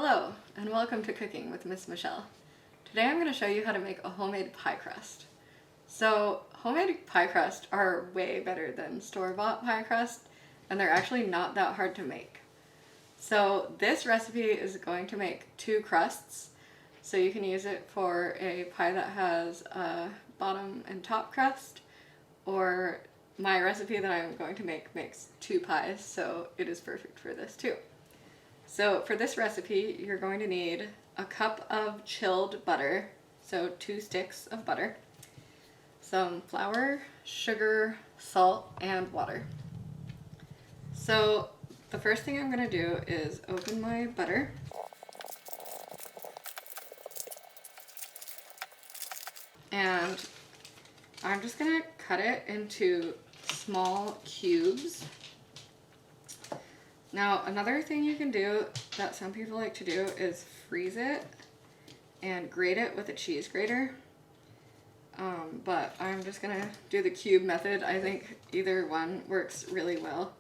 Hello, and welcome to Cooking with Miss Michelle. Today I'm going to show you how to make a homemade pie crust. So, homemade pie crust are way better than store-bought pie crust, and they're actually not that hard to make. So this recipe is going to make 2 crusts, so you can use it for a pie that has a bottom and top crust, or my recipe that I'm going to make makes 2 pies, so it is perfect for this too. So for this recipe, you're going to need a cup of chilled butter, so 2 sticks of butter, some flour, sugar, salt, and water. So the first thing I'm going to do is open my butter. And I'm just going to cut it into small cubes. Now, another thing you can do that some people like to do is freeze it and grate it with a cheese grater. But I'm just gonna do the cube method. I think either one works really well,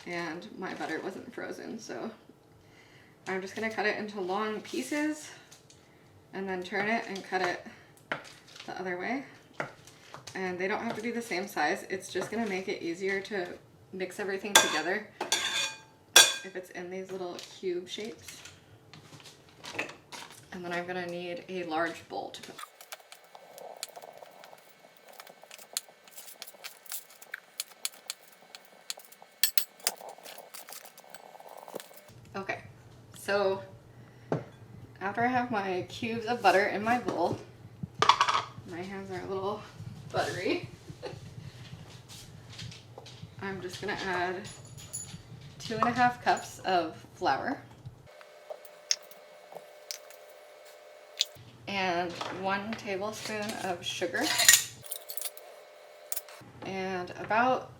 and my butter wasn't frozen, so I'm just gonna cut it into long pieces and then turn it and cut it the other way. And they don't have to be the same size. It's just gonna make it easier to mix everything together if it's in these little cube shapes. And then I'm gonna need a large bowl to put. Okay, so after I have my cubes of butter in my bowl, my hands are a little buttery, I'm just gonna add 2.5 cups of flour and 1 tablespoon of sugar and about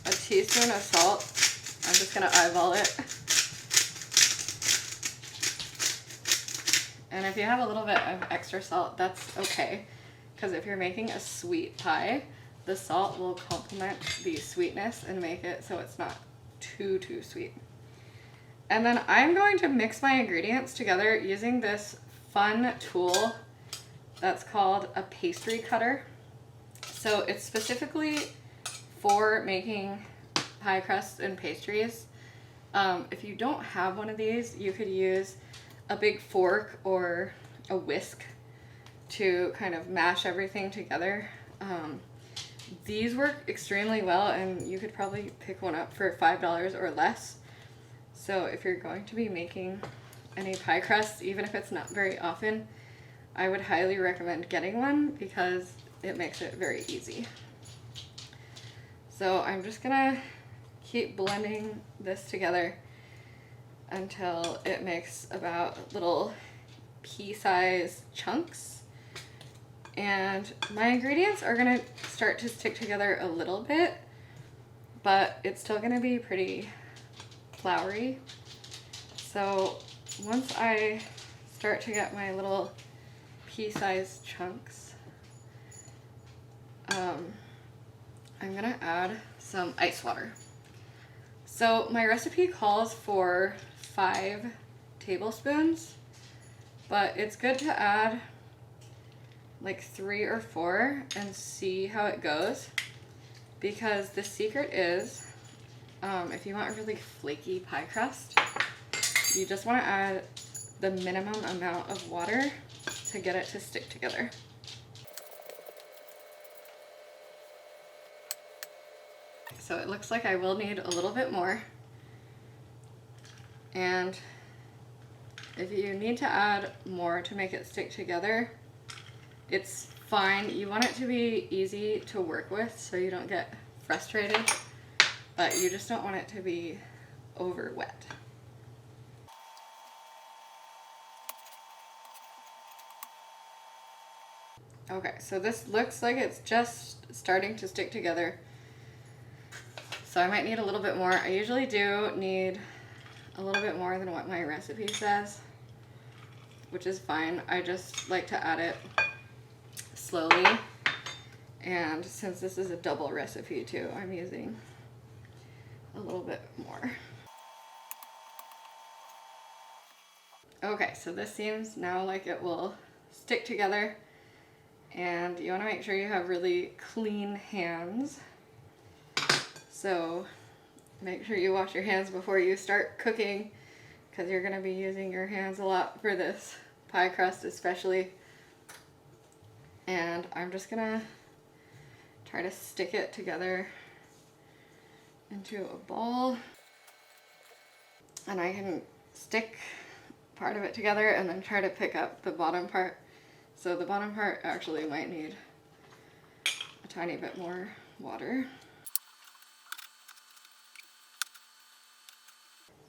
a teaspoon of salt. I'm just gonna eyeball it. And if you have a little bit of extra salt, that's okay, because if you're making a sweet pie, the salt will complement the sweetness and make it so it's not too sweet. And then I'm going to mix my ingredients together using this fun tool that's called a pastry cutter. So it's specifically for making pie crusts and pastries. If you don't have one of these, you could use a big fork or a whisk to kind of mash everything together. These work extremely well, and you could probably pick one up for $5 or less. So if you're going to be making any pie crusts, even if it's not very often, I would highly recommend getting one because it makes it very easy. So I'm just gonna keep blending this together until it makes about little pea-sized chunks. And my ingredients are gonna start to stick together a little bit, but it's still gonna be pretty floury. So once I start to get my little pea-sized chunks, I'm gonna add some ice water. So my recipe calls for 5 tablespoons, but it's good to add like 3 or 4 and see how it goes, because the secret is if you want a really flaky pie crust, you just want to add the minimum amount of water to get it to stick together. So it looks like I will need a little bit more, and if you need to add more to make it stick together, it's fine. You want it to be easy to work with so you don't get frustrated, but you just don't want it to be over wet. Okay, so this looks like it's just starting to stick together. So I might need a little bit more. I usually do need a little bit more than what my recipe says, which is fine. I just like to add it slowly. And since this is a double recipe too, I'm using a little bit more. Okay, so this seems now like it will stick together, and you want to make sure you have really clean hands. So make sure you wash your hands before you start cooking, because you're going to be using your hands a lot for this pie crust especially. And I'm just going to try to stick it together into a ball. And I can stick part of it together and then try to pick up the bottom part. So the bottom part actually might need a tiny bit more water.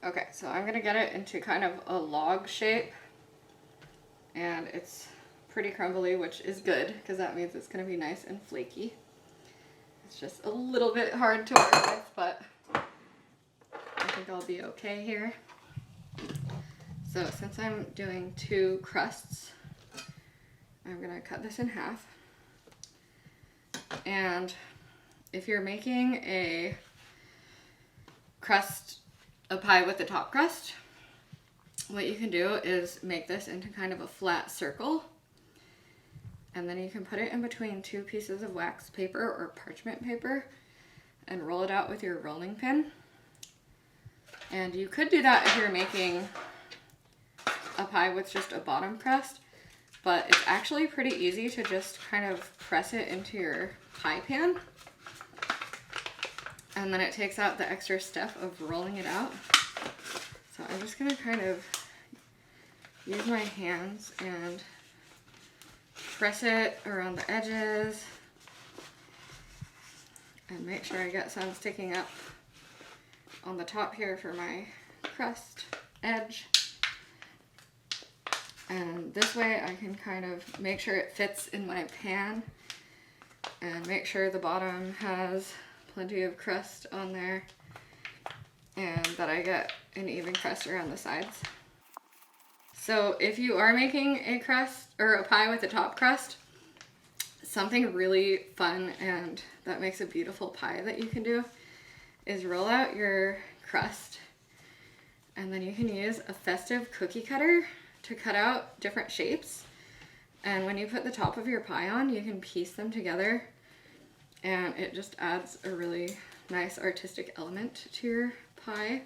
Okay, so I'm gonna get it into kind of a log shape, and it's pretty crumbly, which is good because that means it's gonna be nice and flaky. It's just a little bit hard to work with, but I think I'll be okay here. So since I'm doing 2 crusts, I'm gonna cut this in half. And if you're making a pie with the top crust, what you can do is make this into kind of a flat circle, and then you can put it in between 2 pieces of wax paper or parchment paper and roll it out with your rolling pin. And you could do that if you're making a pie with just a bottom crust, but it's actually pretty easy to just kind of press it into your pie pan, and then it takes out the extra step of rolling it out. So I'm just gonna kind of use my hands and press it around the edges and make sure I get some sticking up on the top here for my crust edge. And this way I can kind of make sure it fits in my pan and make sure the bottom has plenty of crust on there and that I get an even crust around the sides. So if you are making a crust or a pie with a top crust, something really fun and that makes a beautiful pie that you can do is roll out your crust, and then you can use a festive cookie cutter to cut out different shapes. And when you put the top of your pie on, you can piece them together, and it just adds a really nice artistic element to your pie.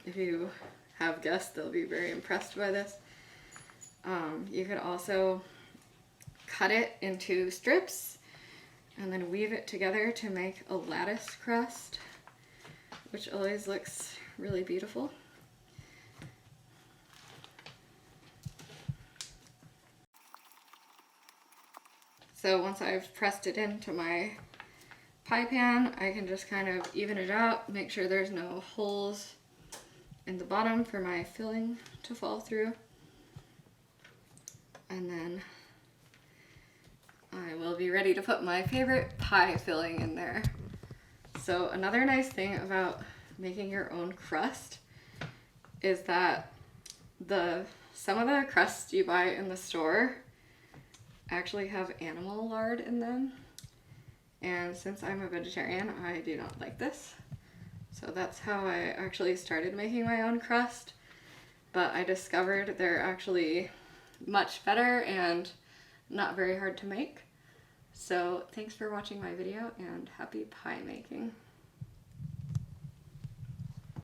If you have guests, they'll be very impressed by this. You could also cut it into strips and then weave it together to make a lattice crust, which always looks really beautiful. So once I've pressed it into my pie pan, I can just kind of even it out, make sure there's no holes in the bottom for my filling to fall through. And then I will be ready to put my favorite pie filling in there. So another nice thing about making your own crust is that some of the crusts you buy in the store actually have animal lard in them. And since I'm a vegetarian, I do not like this. So that's how I actually started making my own crust. But I discovered they're actually much better and not very hard to make. So thanks for watching my video and happy pie making.